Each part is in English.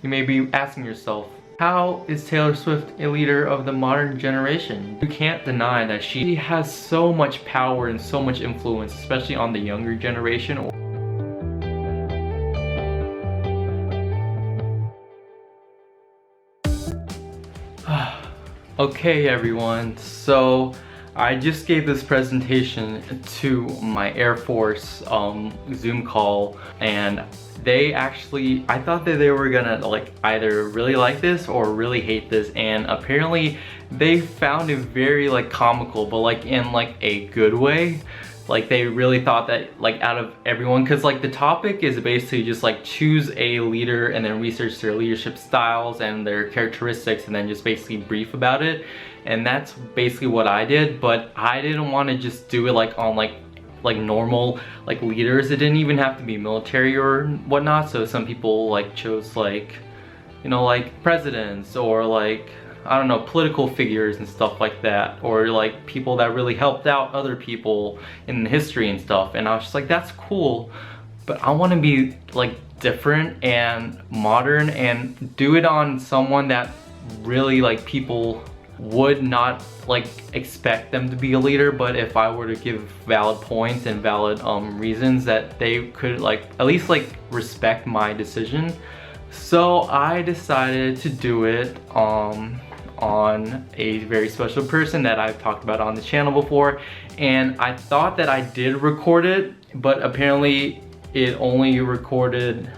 You may be asking yourself, how is Taylor Swift a leader of the modern generation? You can't deny that she has so much power and so much influence, especially on the younger generation. Okay everyone, so I just gave this presentation to my Air Force Zoom call, and they actually, I thought that they were gonna like either really like this or really hate this, and apparently they found it very like comical, but like in like a good way. Like they really thought that like out of everyone, because like the topic is basically just like choose a leader and then research their leadership styles and their characteristics and then just basically brief about it. And that's basically what I did, but I didn't want to just do it like on like normal like leaders. It didn't even have to be military or whatnot. So some people like chose like, you know, like presidents or like, I don't know, political figures and stuff like that, or like people that really helped out other people in history and stuff. And I was just like, that's cool, but I want to be like different and modern and do it on someone that really like people would not like expect them to be a leader, but if I were to give valid points and valid reasons that they could like at least like respect my decision. So I decided to do it on a very special person that I've talked about on the channel before, and I thought that I did record it, but apparently it only recorded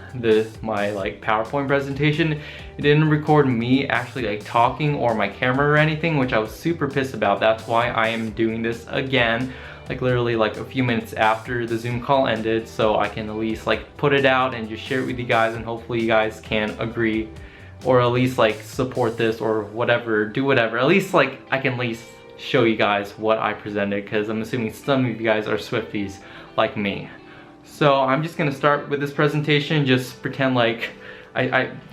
my like PowerPoint presentation. It didn't record me actually like talking or my camera or anything, which I was super pissed about. That's why I am doing this again, like literally like a few minutes after the Zoom call ended, so I can at least like put it out and just share it with you guys, and hopefully you guys can agree or at least like support this or whatever, do whatever. At least like I can at least show you guys what I presented, because I'm assuming some of you guys are Swifties like me. So I'm just gonna start with this presentation, just pretend like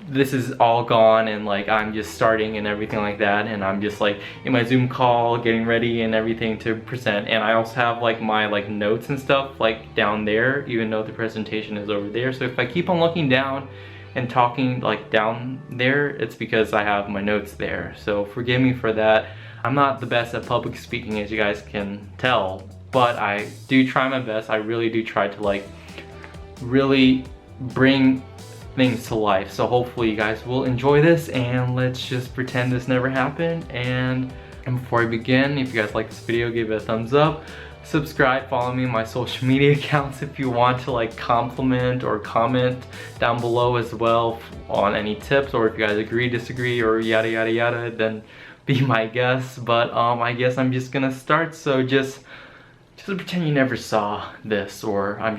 this is all gone and like I'm just starting and everything like that, and I'm just like in my Zoom call getting ready and everything to present. And I also have like my like notes and stuff like down there, even though the presentation is over there. So if I keep on looking down and talking like down there, it's because I have my notes there. So forgive me for that. I'm not the best at public speaking, as you guys can tell, but I do try my best. I really do try to like really bring things to life. So hopefully you guys will enjoy this, and let's just pretend this never happened. And before I begin, if you guys like this video, give it a thumbs up. Subscribe, follow me on my social media accounts if you want to like compliment or comment down below as well on any tips, or if you guys agree, disagree, or yada yada yada, then be my guest. But I guess I'm just gonna start. So just pretend you never saw this, or I'm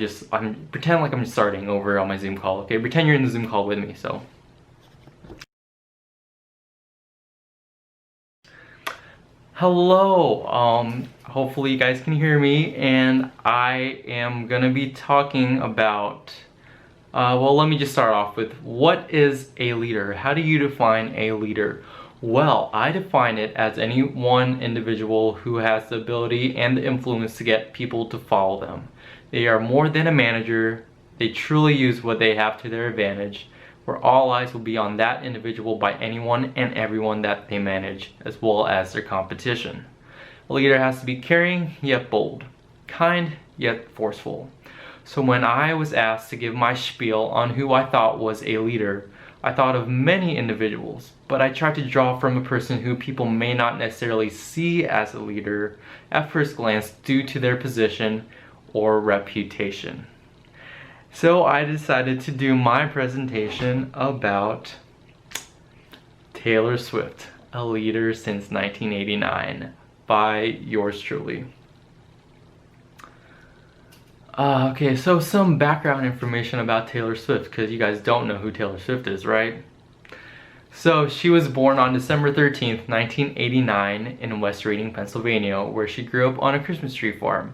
pretend like I'm just starting over on my Zoom call. Okay, pretend you're in the Zoom call with me. So hello, hopefully you guys can hear me, and I am gonna be talking about, well, let me just start off with, what is a leader? How do you define a leader? Well, I define it as any one individual who has the ability and the influence to get people to follow them. They are more than a manager. They truly use what they have to their advantage, where all eyes will be on that individual by anyone and everyone that they manage, as well as their competition. A leader has to be caring yet bold, kind yet forceful. So when I was asked to give my spiel on who I thought was a leader, I thought of many individuals, but I tried to draw from a person who people may not necessarily see as a leader at first glance due to their position or reputation. So I decided to do my presentation about Taylor Swift, a leader since 1989, by yours truly. Okay, so some background information about Taylor Swift, because you guys don't know who Taylor Swift is, right? So she was born on December 13th, 1989 in West Reading, Pennsylvania, where she grew up on a Christmas tree farm.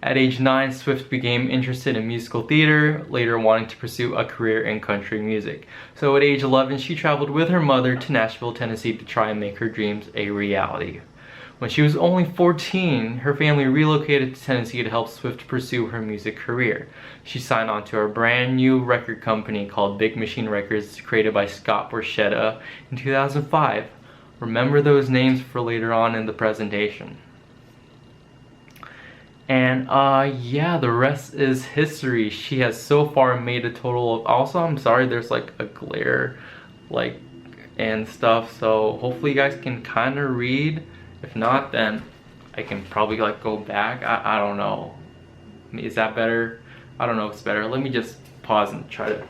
At age 9, Swift became interested in musical theater, later wanting to pursue a career in country music. So at age 11, she traveled with her mother to Nashville, Tennessee to try and make her dreams a reality. When she was only 14, her family relocated to Tennessee to help Swift pursue her music career. She signed on to a brand new record company called Big Machine Records, created by Scott Borchetta in 2005. Remember those names for later on in the presentation. And yeah, the rest is history. She has so far made a total of, also I'm sorry there's like a glare like and stuff, so hopefully you guys can kind of read. If not, then I can probably like go back. I don't know. Is that better? I don't know if it's better. Let me just pause and try to.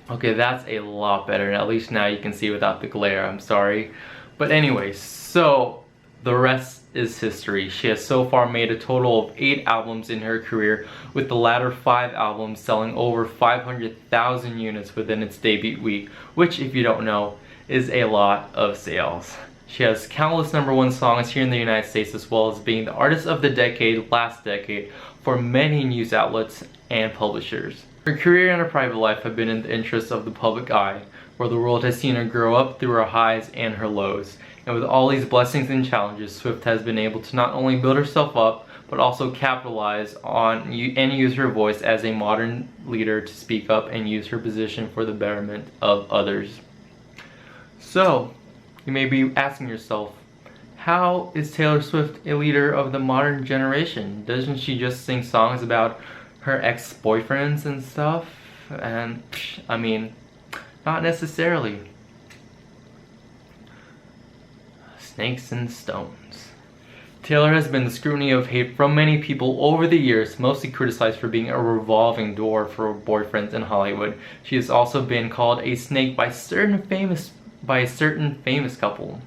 Okay, that's a lot better. At least now you can see without the glare. I'm sorry. But anyway, so the rest is history. She has so far made a total of 8 albums in her career, with the latter 5 albums selling over 500,000 units within its debut week, which, if you don't know, is a lot of sales. She has countless #1 songs here in the United States, as well as being the artist of the decade last decade for many news outlets and publishers. Her career and her private life have been in the interest of the public eye, where the world has seen her grow up through her highs and her lows. And with all these blessings and challenges, Swift has been able to not only build herself up, but also capitalize on and use her voice as a modern leader to speak up and use her position for the betterment of others. So, you may be asking yourself, how is Taylor Swift a leader of the modern generation? Doesn't she just sing songs about her ex-boyfriends and stuff? And, I mean, not necessarily. Snakes and stones. Taylor has been the scrutiny of hate from many people over the years, mostly criticized for being a revolving door for boyfriends in Hollywood. She has also been called a snake by a certain famous couple,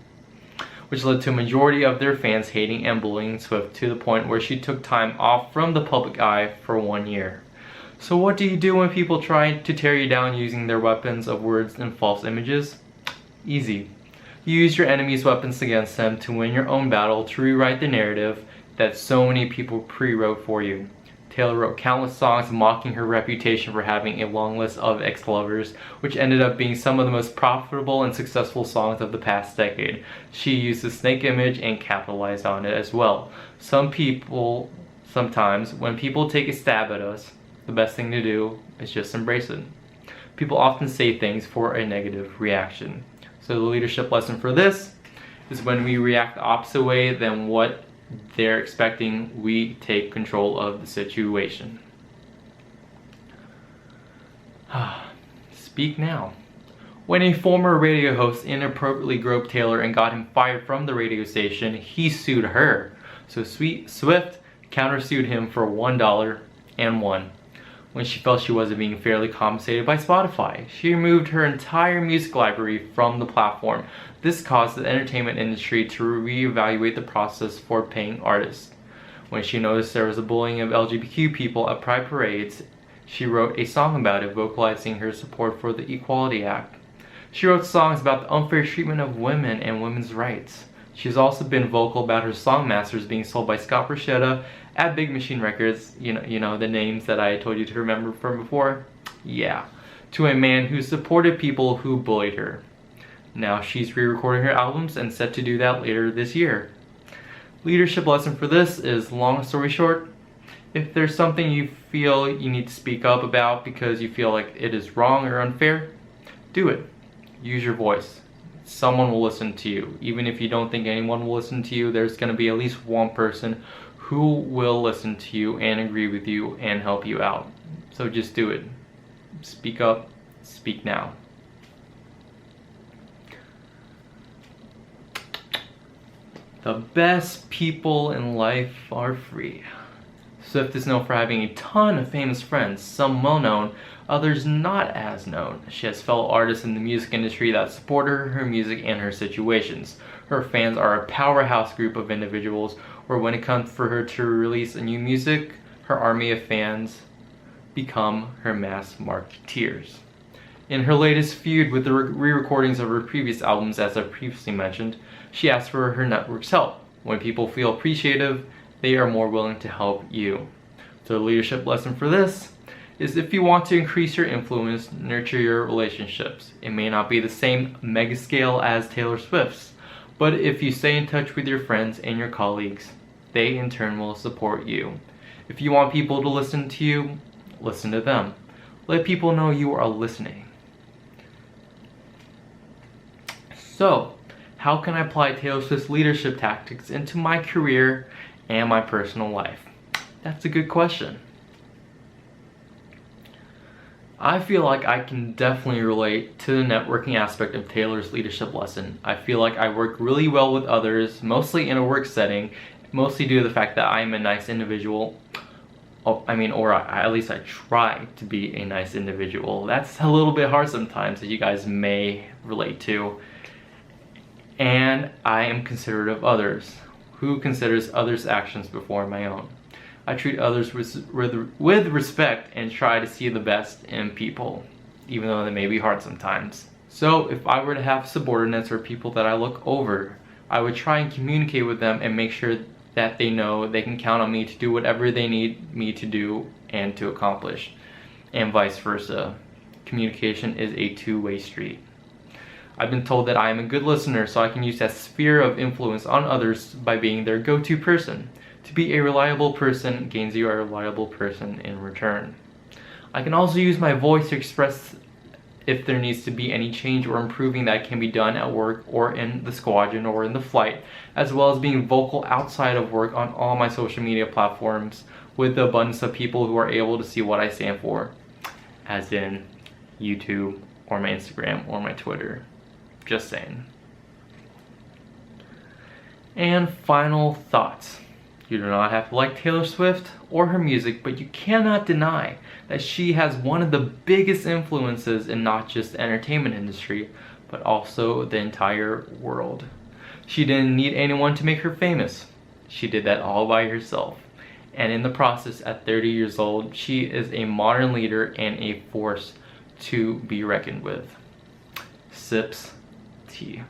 which led to a majority of their fans hating and bullying Swift to the point where she took time off from the public eye for 1 year. So what do you do when people try to tear you down using their weapons of words and false images? Easy. You use your enemy's weapons against them to win your own battle, to rewrite the narrative that so many people pre-wrote for you. Taylor wrote countless songs mocking her reputation for having a long list of ex-lovers, which ended up being some of the most profitable and successful songs of the past decade. She used the snake image and capitalized on it as well. Sometimes, when people take a stab at us, the best thing to do is just embrace it. People often say things for a negative reaction. So the leadership lesson for this is, when we react the opposite way than what they're expecting, we take control of the situation. Speak now. When a former radio host inappropriately groped Taylor and got him fired from the radio station, he sued her. So Swift countersued him for $1 and won. When she felt she wasn't being fairly compensated by Spotify, she removed her entire music library from the platform. This caused the entertainment industry to reevaluate the process for paying artists. When she noticed there was a bullying of LGBTQ people at pride parades, she wrote a song about it, vocalizing her support for the Equality Act. She wrote songs about the unfair treatment of women and women's rights. She's also been vocal about her song masters being sold by Scott Borchetta at Big Machine Records, you know the names that I told you to remember from before? Yeah. To a man who supported people who bullied her. Now she's re-recording her albums and set to do that later this year. Leadership lesson for this is, long story short, if there's something you feel you need to speak up about because you feel like it is wrong or unfair, do it. Use your voice. Someone will listen to you. Even if you don't think anyone will listen to you, there's going to be at least one person who will listen to you and agree with you and help you out. So just do it. Speak up. Speak now. The best people in life are free. Swift is known for having a ton of famous friends, some well-known, others not as known. She has fellow artists in the music industry that support her music, and her situations. Her fans are a powerhouse group of individuals, where when it comes for her to release a new music, her army of fans become her mass marketeers. In her latest feud with the re-recordings of her previous albums, as I previously mentioned, she asked for her network's help. When people feel appreciative, they are more willing to help you. So the leadership lesson for this is, if you want to increase your influence, nurture your relationships. It may not be the same mega scale as Taylor Swift's, But if you stay in touch with your friends and your colleagues, they in turn will support you. If you want people to listen to you, listen to them. Let people know you are listening. So, how can I apply Taylor Swift's leadership tactics into my career and my personal life? That's a good question. I feel like I can definitely relate to the networking aspect of Taylor's leadership lesson. I feel like I work really well with others, mostly in a work setting, mostly due to the fact that I'm a nice individual. At least I try to be a nice individual. That's a little bit hard sometimes, that you guys may relate to. And I am considerate of others. Who considers others' actions before my own? I treat others with respect and try to see the best in people, even though they may be hard sometimes. So if I were to have subordinates or people that I look over, I would try and communicate with them and make sure that they know they can count on me to do whatever they need me to do and to accomplish, and vice versa. Communication is a two-way street. I've been told that I am a good listener, so I can use that sphere of influence on others by being their go-to person. To be a reliable person gains you a reliable person in return. I can also use my voice to express if there needs to be any change or improving that can be done at work or in the squadron or in the flight, as well as being vocal outside of work on all my social media platforms with the abundance of people who are able to see what I stand for, as in YouTube or my Instagram or my Twitter. Just saying. And final thoughts. You do not have to like Taylor Swift or her music, but you cannot deny that she has one of the biggest influences in not just the entertainment industry, but also the entire world. She didn't need anyone to make her famous. She did that all by herself. And in the process, at 30 years old, she is a modern leader and a force to be reckoned with. Sips tea.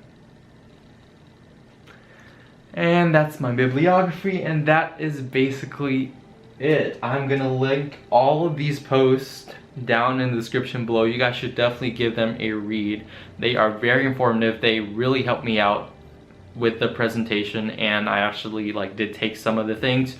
And that's my bibliography, and that is basically it. I'm gonna link all of these posts down in the description below. You guys should definitely give them a read. They are very informative. They really helped me out with the presentation, and I actually did take some of the things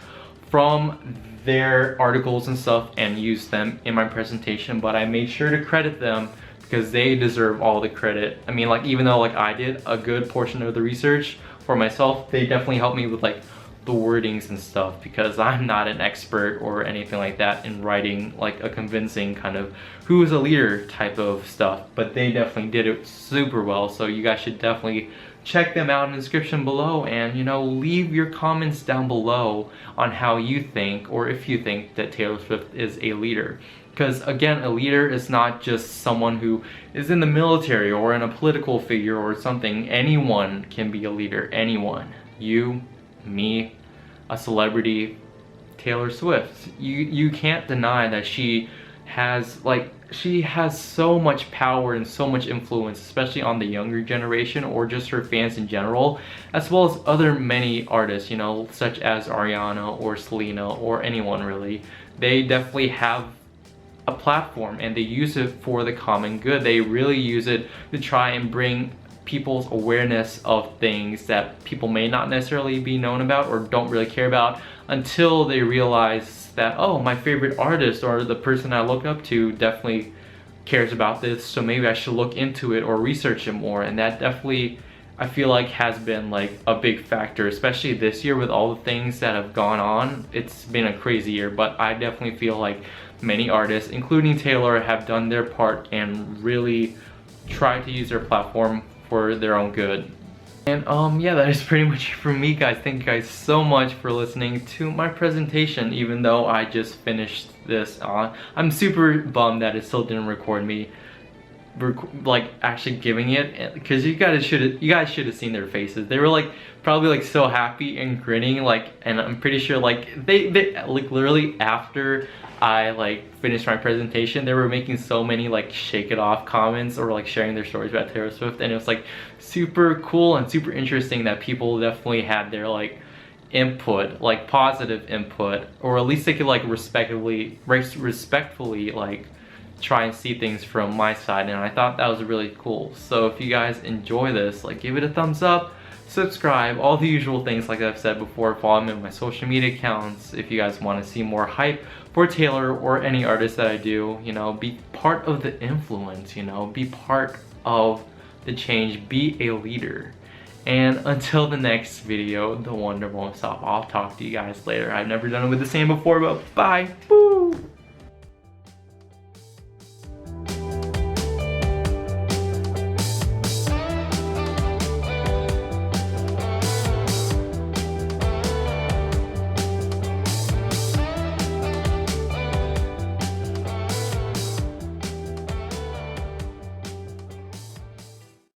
from their articles and stuff and use them in my presentation, but I made sure to credit them because they deserve all the credit. I mean, even though I did a good portion of the research for myself, they definitely helped me with the wordings and stuff, because I'm not an expert or anything like that in writing a convincing kind of who is a leader type of stuff, but they definitely did it super well. So you guys should definitely check them out in the description below, and leave your comments down below on how you think, or if you think that Taylor Swift is a leader. Because again, a leader is not just someone who is in the military or in a political figure or something. Anyone can be a leader. Anyone. You, me, a celebrity, Taylor Swift. You can't deny that she has so much power and so much influence, especially on the younger generation or just her fans in general, as well as other many artists, such as Ariana or Selena or anyone really. They definitely have a platform and they use it for the common good. They really use it to try and bring people's awareness of things that people may not necessarily be known about or don't really care about until they realize that, oh, my favorite artist or the person I look up to definitely cares about this, so maybe I should look into it or research it more. And that definitely, I feel has been a big factor, especially this year with all the things that have gone on. It's been a crazy year, but I definitely feel many artists, including Taylor, have done their part and really tried to use their platform for their own good. And yeah, that is pretty much it for me, guys. Thank you guys so much for listening to my presentation, even though I just finished this. I'm super bummed that it still didn't record me actually giving it, because you guys should have seen their faces. They were probably so happy and grinning, and I'm pretty sure they literally after I finished my presentation, they were making so many shake it off comments or sharing their stories about Taylor Swift, and it was super cool and super interesting that people definitely had their input, positive input, or at least they could respectfully try and see things from my side, and I thought that was really cool. So if you guys enjoy this, like, give it a thumbs up, subscribe, all the usual things like I've said before. Follow me on my social media accounts if you guys want to see more hype for Taylor or any artist that I do. You know, be part of the influence, you know, be part of the change, be a leader. And until the next video, the wonder won't stop. I'll talk to you guys later. I've never done it with the same before, but bye. Boo.